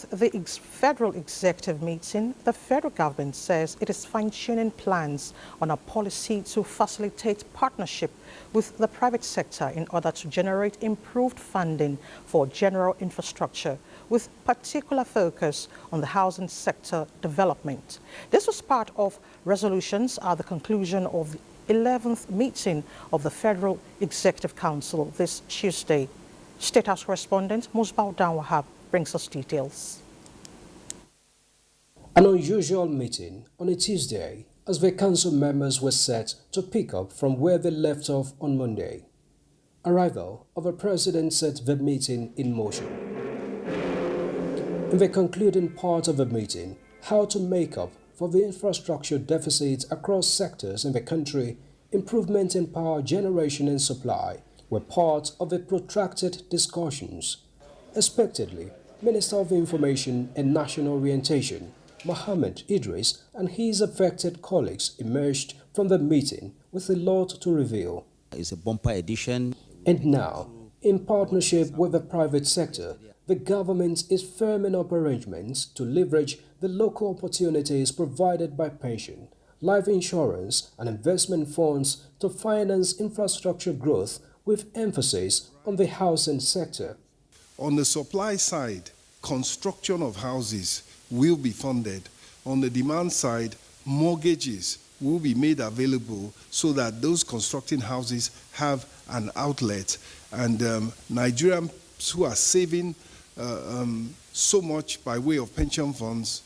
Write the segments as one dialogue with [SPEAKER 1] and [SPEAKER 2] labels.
[SPEAKER 1] the federal executive meeting, the federal government says it is fine-tuning plans on a policy to facilitate partnership with the private sector in order to generate improved funding for general infrastructure, with particular focus on the housing sector development. This was part of resolutions at the conclusion of the 11th meeting of the Federal Executive Council this Tuesday. State House correspondent Misba'udeen brings us details.
[SPEAKER 2] An unusual meeting on a Tuesday as the council members were set to pick up from where they left off on Monday. Arrival of a president set the meeting in motion. In the concluding part of the meeting, how to make up for the infrastructure deficits across sectors in the country, improvement in power generation and supply were part of the protracted discussions. Expectedly, Minister of Information and National Orientation, Mohammed Idris, and his affected colleagues emerged from the meeting with a lot to reveal.
[SPEAKER 3] It's a bumper edition.
[SPEAKER 2] And now, in partnership with the private sector, the government is firming up arrangements to leverage the local opportunities provided by pension, life insurance and investment funds to finance infrastructure growth with emphasis on the housing sector.
[SPEAKER 4] On the supply side, construction of houses will be funded. On the demand side, mortgages will be made available so that those constructing houses have an outlet. And Nigerians who are saving so much by way of pension funds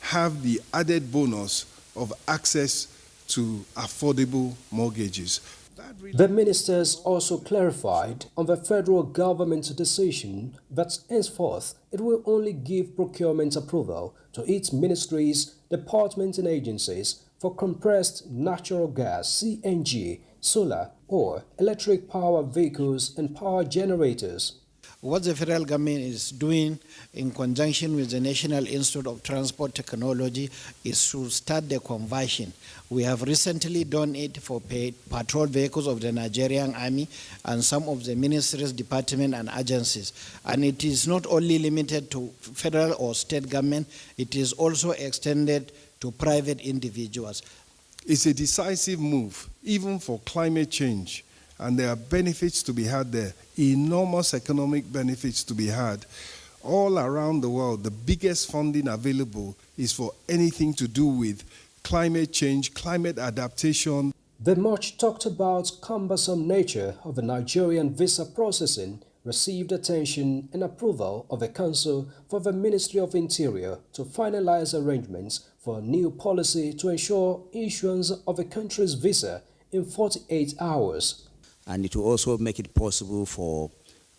[SPEAKER 4] have the added bonus of access to affordable mortgages.
[SPEAKER 2] The ministers also clarified on the federal government's decision that henceforth it will only give procurement approval to its ministries, departments and agencies for compressed natural gas, CNG, solar or electric power vehicles and power generators.
[SPEAKER 5] What the federal government is doing in conjunction with the National Institute of Transport Technology is to start the conversion. We have recently done it for patrol vehicles of the Nigerian Army and some of the ministries, departments and agencies. And it is not only limited to federal or state government, it is also extended to private individuals.
[SPEAKER 4] It's a decisive move, even for climate change. And there are benefits to be had there, enormous economic benefits to be had. All around the world, the biggest funding available is for anything to do with climate change, climate adaptation.
[SPEAKER 2] The much talked about cumbersome nature of the Nigerian visa processing received attention and approval of the Council for the Ministry of Interior to finalize arrangements for a new policy to ensure issuance of a country's visa in 48 hours.
[SPEAKER 3] And it will also make it possible for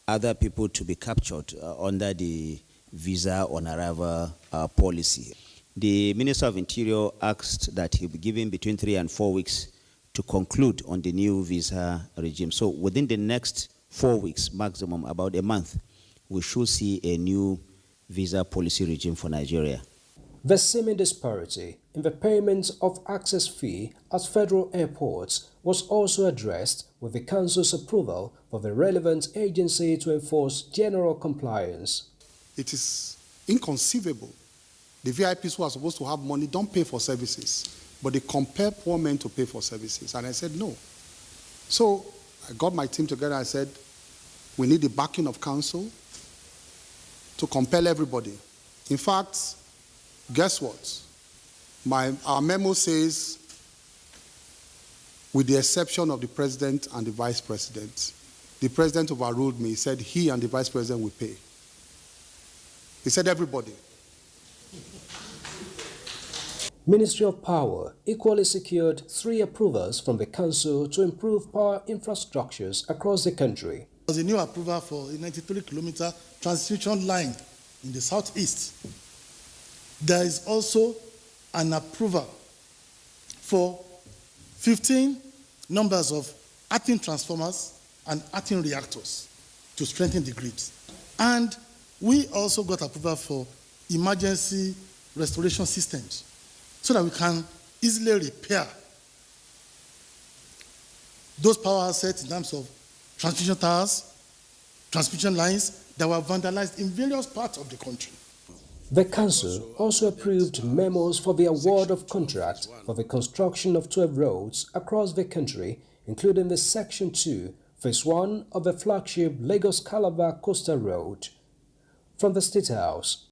[SPEAKER 3] other people to be captured under the visa on arrival policy. The Minister of Interior asked that he'll be given between 3 and 4 weeks to conclude on the new visa regime. So within the next 4 weeks, maximum, about a month, we should see a new visa policy regime for Nigeria.
[SPEAKER 2] The seeming disparity in the payment of access fee at federal airports was also addressed with the Council's approval for the relevant agency to enforce general compliance.
[SPEAKER 6] It is inconceivable. The VIPs who are supposed to have money don't pay for services, but they compel poor men to pay for services. And I said no. So I got my team together. I said, we need the backing of Council to compel everybody. In fact, guess what? Our memo says, with the exception of the president and the vice president, the president overruled me. He said he and the vice president will pay. He said everybody.
[SPEAKER 2] Ministry of Power equally secured 3 approvals from the Council to improve power infrastructures across the country.
[SPEAKER 7] There was a new approval for a 93-kilometer transmission line in the southeast. There is also an approval for 15 numbers of earthing transformers and earthing reactors to strengthen the grid. And we also got approval for emergency restoration systems so that we can easily repair those power assets in terms of transmission towers, transmission lines that were vandalized in various parts of the country.
[SPEAKER 2] The Council also approved memos for the award of contract for the construction of 12 roads across the country, including the Section 2, Phase 1 of the flagship Lagos-Calabar Coastal Road. From the State House,